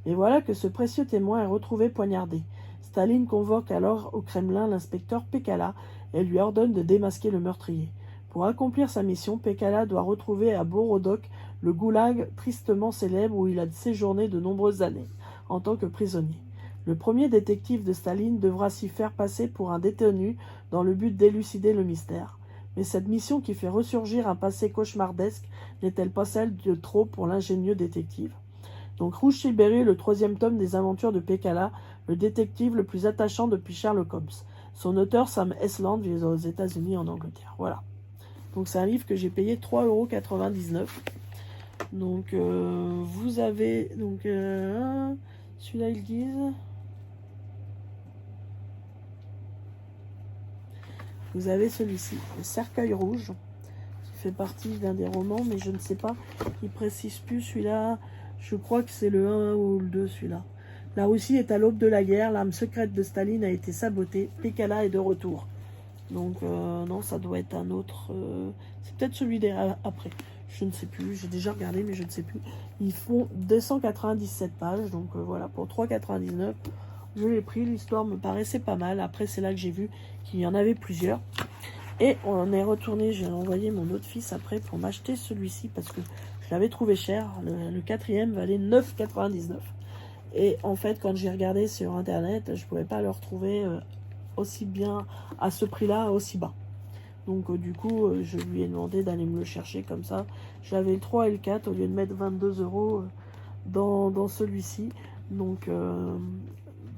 Mais voilà que ce précieux témoin est retrouvé poignardé. Staline convoque alors au Kremlin l'inspecteur Pécala et lui ordonne de démasquer le meurtrier. Pour accomplir sa mission, Pécala doit retrouver à Borodok le goulag tristement célèbre où il a séjourné de nombreuses années en tant que prisonnier. Le premier détective de Staline devra s'y faire passer pour un détenu dans le but d'élucider le mystère. Mais cette mission qui fait ressurgir un passé cauchemardesque n'est-elle pas celle de trop pour l'ingénieux détective? Donc Rouge Sibérie, le 3e tome des aventures de Pécala, le détective le plus attachant depuis Sherlock Holmes. Son auteur, Sam Esland, vit aux États-Unis et en Angleterre. Voilà. Donc c'est un livre que j'ai payé 3,99 €. Donc vous avez donc celui-là ils disent. Vous avez celui-ci, le Cercueil Rouge, qui fait partie d'un des romans, mais je ne sais pas, il précise plus celui-là. Je crois que c'est le 1 ou le 2, celui-là. La Russie est à l'aube de la guerre, l'arme secrète de Staline a été sabotée, Pécala est de retour. Donc non, ça doit être un autre. C'est peut-être celui après. Je ne sais plus, j'ai déjà regardé, mais je ne sais plus. Ils font 297 pages, donc voilà, pour 3,99 €. Je l'ai pris, l'histoire me paraissait pas mal. Après, c'est là que j'ai vu qu'il y en avait plusieurs. Et on est retourné, j'ai envoyé mon autre fils après pour m'acheter celui-ci parce que je l'avais trouvé cher. Le 4e valait 9,99 €. Et en fait, quand j'ai regardé sur Internet, je ne pouvais pas le retrouver aussi bien à ce prix-là, aussi bas. Donc du coup, je lui ai demandé d'aller me le chercher comme ça. J'avais le 3 et le 4 au lieu de mettre 22 € dans celui-ci. Donc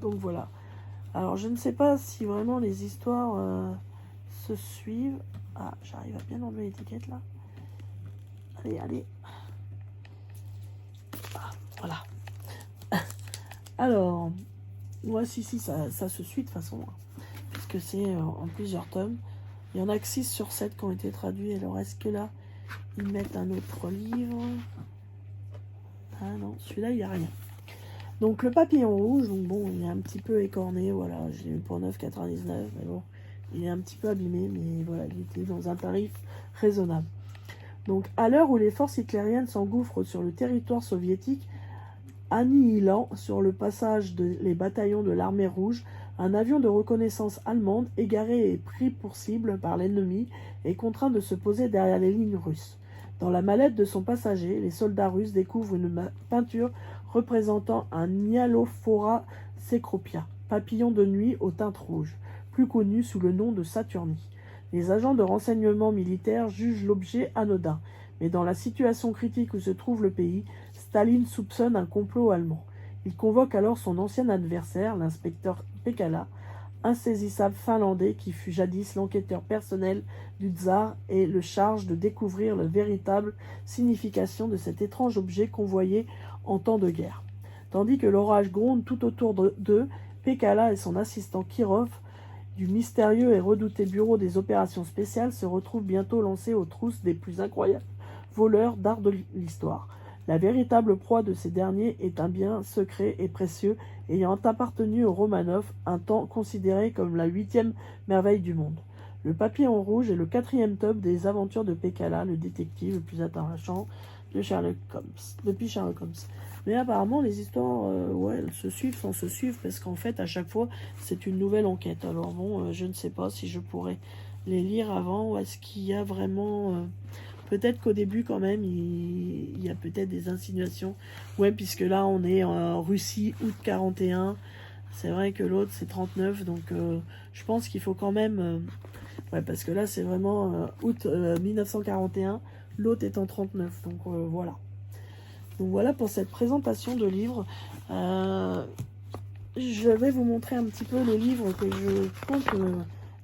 voilà. Alors je ne sais pas si vraiment les histoires se suivent. Ah, j'arrive à bien enlever l'étiquette là. Allez, allez. Ah, voilà. Alors, moi si, ça se suit de toute façon. Puisque c'est en plusieurs tomes. Il y en a que 6 sur 7 qui ont été traduits. Alors est-ce que là, ils mettent un autre livre? Ah non, celui-là, il n'y a rien. Donc le Papillon Rouge, donc bon, il est un petit peu écorné, voilà, je l'ai eu pour 9,99 €, mais bon, il est un petit peu abîmé, mais voilà, il était dans un tarif raisonnable. Donc à l'heure où les forces hitlériennes s'engouffrent sur le territoire soviétique, annihilant sur le passage les bataillons de l'armée rouge, un avion de reconnaissance allemande, égaré et pris pour cible par l'ennemi, est contraint de se poser derrière les lignes russes. Dans la mallette de son passager, les soldats russes découvrent une peinture représentant un Nyalophora cecropia, papillon de nuit aux teintes rouges, plus connu sous le nom de Saturnie. Les agents de renseignement militaire jugent l'objet anodin, mais dans la situation critique où se trouve le pays, Staline soupçonne un complot allemand. Il convoque alors son ancien adversaire, l'inspecteur Pécala, insaisissable finlandais qui fut jadis l'enquêteur personnel du tsar, et le charge de découvrir la véritable signification de cet étrange objet convoyé en temps de guerre. Tandis que l'orage gronde tout autour d'eux, Pécala et son assistant Kirov, du mystérieux et redouté bureau des opérations spéciales, se retrouvent bientôt lancés aux trousses des plus incroyables voleurs d'art de l'histoire. La véritable proie de ces derniers est un bien secret et précieux ayant appartenu aux Romanov, un temps considéré comme la 8e merveille du monde. Le Papillon Rouge est le 4e tome des aventures de Pécala, le détective le plus attachant de Sherlock Holmes, depuis Sherlock Holmes. Mais apparemment, les histoires, elles se suivent sans se suivre, parce qu'en fait, à chaque fois, c'est une nouvelle enquête. Alors bon, je ne sais pas si je pourrais les lire avant, ou est-ce qu'il y a vraiment... peut-être qu'au début, quand même, il y a peut-être des insinuations. Ouais, puisque là, on est en Russie, août 41. C'est vrai que l'autre, c'est 39. Donc, je pense qu'il faut quand même... ouais, parce que là, c'est vraiment août 1941. L'autre est en 39. Donc, voilà. Donc, voilà pour cette présentation de livres. Je vais vous montrer un petit peu les livres que je compte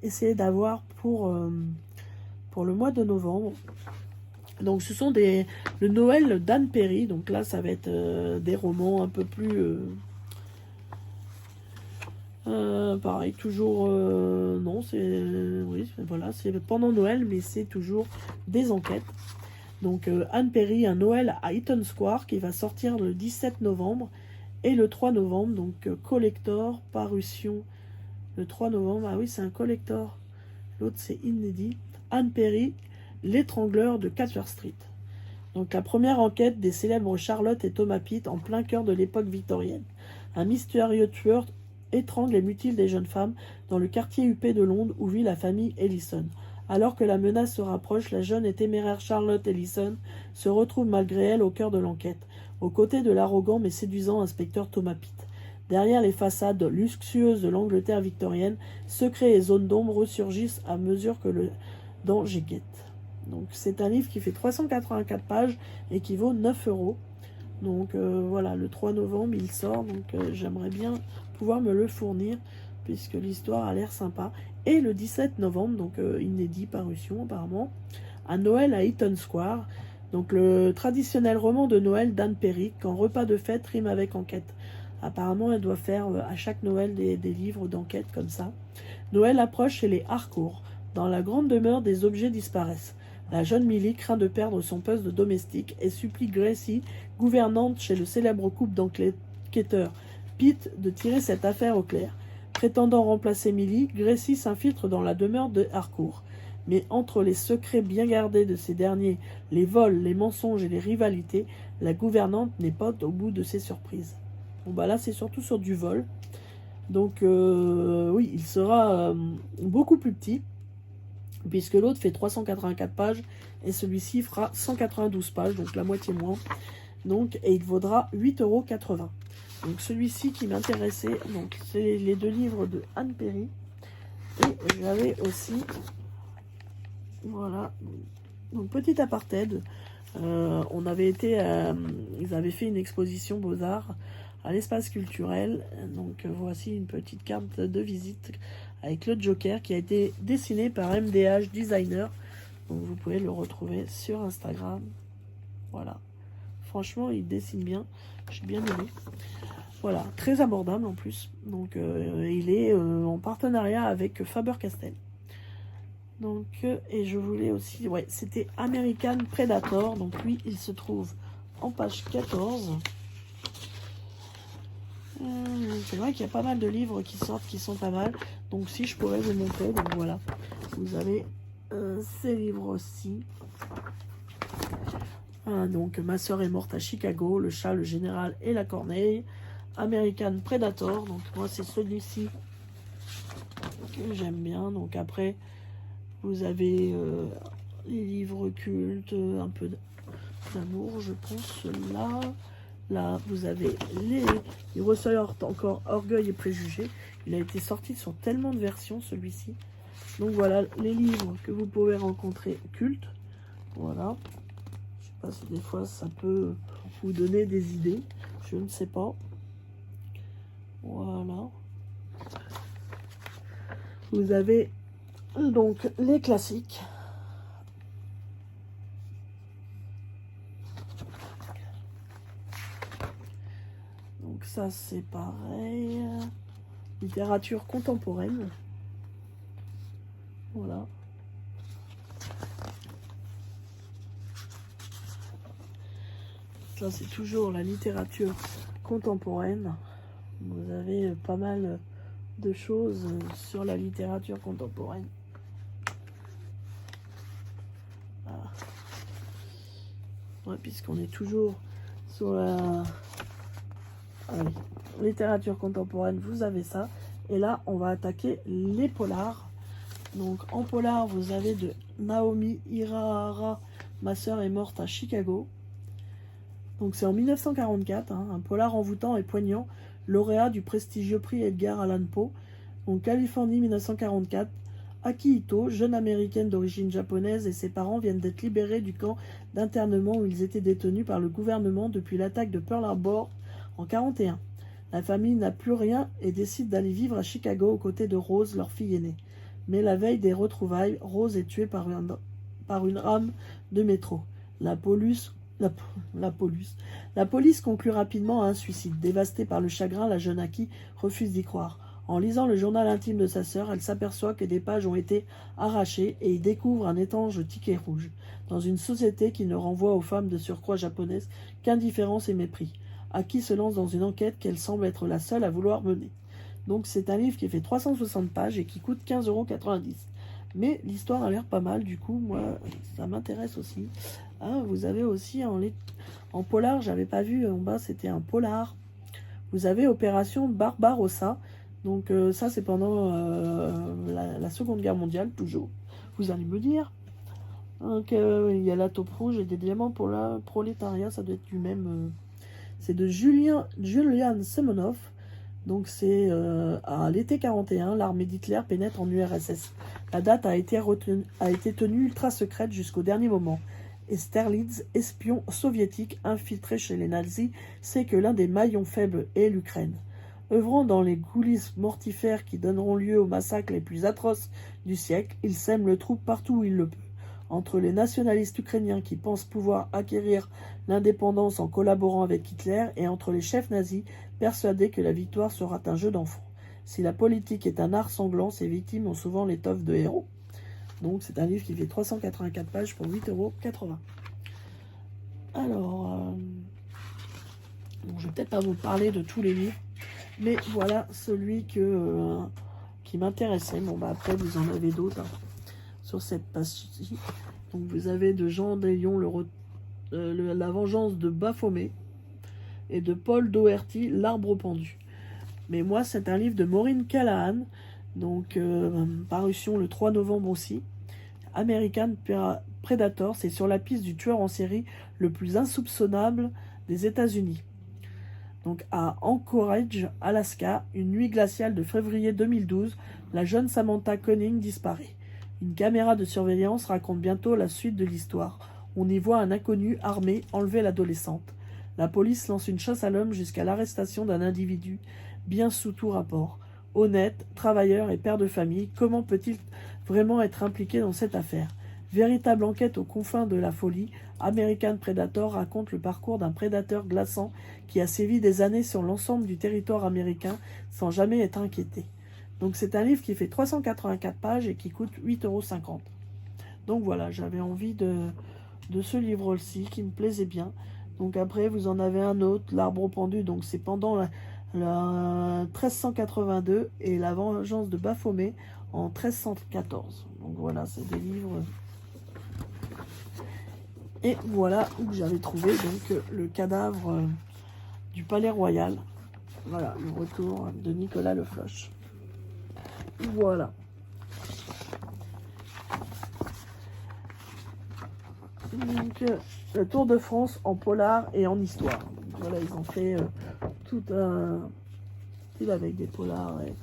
essayer d'avoir pour le mois de novembre. Donc ce sont le Noël d'Anne Perry. Donc là ça va être des romans un peu plus pareil, toujours non, c'est oui, voilà, c'est pendant Noël, mais c'est toujours des enquêtes. Donc Anne Perry, un Noël à Eaton Square, qui va sortir le 17 novembre et le 3 novembre. Donc collector, parution le 3 novembre. Ah oui, c'est un collector. L'autre c'est inédit. Anne Perry, l'étrangleur de Catcher Street. Donc la première enquête des célèbres Charlotte et Thomas Pitt en plein cœur de l'époque victorienne. Un mystérieux tueur étrangle et mutile des jeunes femmes dans le quartier huppé de Londres où vit la famille Ellison. Alors que la menace se rapproche, la jeune et téméraire Charlotte Ellison se retrouve malgré elle au cœur de l'enquête, aux côtés de l'arrogant mais séduisant inspecteur Thomas Pitt. Derrière les façades luxueuses de l'Angleterre victorienne, secrets et zones d'ombre ressurgissent à mesure que le danger guette. Donc c'est un livre qui fait 384 pages et qui vaut 9 €. Donc voilà, le 3 novembre il sort, donc j'aimerais bien pouvoir me le fournir puisque l'histoire a l'air sympa. Et le 17 novembre, donc inédit, parution apparemment, un Noël à Eaton Square, donc le traditionnel roman de Noël d'Anne Perry, quand repas de fête rime avec enquête. Apparemment elle doit faire à chaque Noël des livres d'enquête comme ça. Noël approche chez les Harcourt. Dans la grande demeure, des objets disparaissent. La jeune Millie craint de perdre son poste de domestique et supplie Gracie, gouvernante chez le célèbre couple d'enquêteurs Pitt, de tirer cette affaire au clair. Prétendant remplacer Millie, Gracie s'infiltre dans la demeure de Harcourt. Mais entre les secrets bien gardés de ces derniers, les vols, les mensonges et les rivalités, la gouvernante n'est pas au bout de ses surprises. Bon bah là c'est surtout sur du vol. Donc oui, il sera beaucoup plus petit, puisque l'autre fait 384 pages et celui-ci fera 192 pages, donc la moitié moins. Donc, et il vaudra 8,80 €. Donc celui-ci qui m'intéressait, donc c'est les deux livres de Anne Perry. Et j'avais aussi, voilà, donc petit apartheid. On avait été, ils avaient fait une exposition Beaux-Arts à l'espace culturel. Donc voici une petite carte de visite avec le Joker qui a été dessiné par MDH Designer. Donc vous pouvez le retrouver sur Instagram. Voilà. Franchement, il dessine bien. J'ai bien aimé. Voilà, très abordable en plus. Donc il est en partenariat avec Faber-Castell. Donc, et je voulais aussi, ouais, c'était American Predator. Donc lui, il se trouve en page 14. C'est vrai qu'il y a pas mal de livres qui sortent qui sont pas mal. Donc si je pourrais vous montrer, donc voilà. Vous avez ces livres aussi. Donc Ma sœur est morte à Chicago, Le chat, le général et la corneille. American Predator. Donc moi c'est celui-ci que j'aime bien. Donc après vous avez les livres cultes, un peu d'amour je pense. Là, vous avez il ressort encore Orgueil et Préjugés. Il a été sorti sur tellement de versions, celui-ci. Donc voilà, les livres que vous pouvez rencontrer cultes. Voilà. Je sais pas si des fois ça peut vous donner des idées. Je ne sais pas. Voilà. Vous avez donc les classiques. Donc ça c'est pareil, littérature contemporaine, voilà. Ça c'est toujours la littérature contemporaine. Vous avez pas mal de choses sur la littérature contemporaine. Voilà. Ouais, puisqu'on est toujours sur la littérature contemporaine, vous avez ça. Et là, on va attaquer les polars. Donc, en polar, vous avez de Naomi Hirahara, Ma sœur est morte à Chicago. Donc, c'est en 1944, un polar envoûtant et poignant, lauréat du prestigieux prix Edgar Allan Poe. Donc, Californie, 1944. Akihito, jeune américaine d'origine japonaise, et ses parents viennent d'être libérés du camp d'internement où ils étaient détenus par le gouvernement depuis l'attaque de Pearl Harbor en 1941. La famille n'a plus rien et décide d'aller vivre à Chicago aux côtés de Rose, leur fille aînée. Mais la veille des retrouvailles, Rose est tuée par une rame de métro. La police conclut rapidement à un suicide. Dévastée par le chagrin, la jeune Aki refuse d'y croire. En lisant le journal intime de sa sœur, elle s'aperçoit que des pages ont été arrachées et y découvre un étrange ticket rouge, dans une société qui ne renvoie aux femmes de surcroît japonaises qu'indifférence et mépris. Aki se lance dans une enquête qu'elle semble être la seule à vouloir mener. Donc c'est un livre qui fait 360 pages et qui coûte 15,90 €. Mais l'histoire a l'air pas mal, du coup, moi, ça m'intéresse aussi. Ah, vous avez aussi en polar, j'avais pas vu, en bas c'était un polar. Vous avez Opération Barbarossa. Donc ça c'est pendant la Seconde Guerre mondiale, toujours. Vous allez me dire. Donc il y a la taupe rouge et des diamants pour la prolétariat, ça doit être du même. C'est de Julian Semenov. Donc c'est à l'été 41, l'armée d'Hitler pénètre en URSS. La date a été tenue ultra secrète jusqu'au dernier moment. Et Sterlitz, espion soviétique infiltré chez les nazis, sait que l'un des maillons faibles est l'Ukraine. Œuvrant dans les coulisses mortifères qui donneront lieu aux massacres les plus atroces du siècle, il sème le trouble partout où il le peut. Entre les nationalistes ukrainiens qui pensent pouvoir acquérir l'indépendance en collaborant avec Hitler et entre les chefs nazis persuadés que la victoire sera un jeu d'enfant. Si la politique est un art sanglant, ses victimes ont souvent l'étoffe de héros. Donc c'est un livre qui fait 384 pages pour 8,80 €. Alors, bon, je vais peut-être pas vous parler de tous les livres, mais voilà celui qui m'intéressait. Bon, bah après, vous en avez d'autres sur cette page-ci. Donc vous avez de Jean Délion, La vengeance de Baphomet, et de Paul Doherty, L'arbre pendu. Mais moi, c'est un livre de Maureen Callahan, donc parution le 3 novembre aussi. American Predator, c'est sur la piste du tueur en série le plus insoupçonnable des États-Unis. Donc à Anchorage, Alaska, une nuit glaciale de février 2012, la jeune Samantha Conning disparaît. Une caméra de surveillance raconte bientôt la suite de l'histoire. On y voit un inconnu armé enlever l'adolescente. La police lance une chasse à l'homme jusqu'à l'arrestation d'un individu bien sous tout rapport. Honnête, travailleur et père de famille, comment peut-il vraiment être impliqué dans cette affaire? Véritable enquête aux confins de la folie, American Predator raconte le parcours d'un prédateur glaçant qui a sévi des années sur l'ensemble du territoire américain sans jamais être inquiété. Donc c'est un livre qui fait 384 pages et qui coûte 8,50 €. Donc voilà, j'avais envie de ce livre-ci qui me plaisait bien. Donc après, vous en avez un autre, L'Arbre pendu, donc c'est pendant la 1382 et La vengeance de Baphomet en 1314. Donc voilà, c'est des livres. Et voilà où j'avais trouvé donc le cadavre du Palais Royal. Voilà, le retour de Nicolas Le Floch. Voilà. Donc, le Tour de France en polar et en histoire. Donc, voilà, ils ont fait tout un style avec des polars et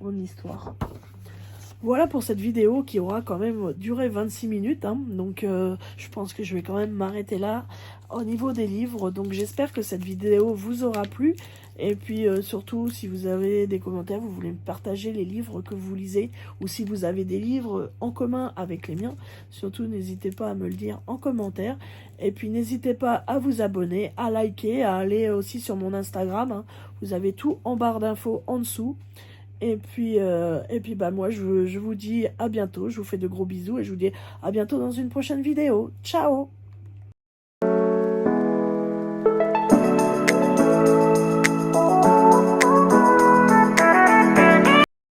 en histoire. Voilà pour cette vidéo qui aura quand même duré 26 minutes. Donc je pense que je vais quand même m'arrêter là au niveau des livres. Donc j'espère que cette vidéo vous aura plu. Et puis surtout, si vous avez des commentaires, vous voulez me partager les livres que vous lisez, ou si vous avez des livres en commun avec les miens, surtout n'hésitez pas à me le dire en commentaire. Et puis n'hésitez pas à vous abonner, à liker, à aller aussi sur mon Instagram. Vous avez tout en barre d'infos en dessous. Et puis bah moi je vous dis à bientôt, je vous fais de gros bisous et je vous dis à bientôt dans une prochaine vidéo. Ciao!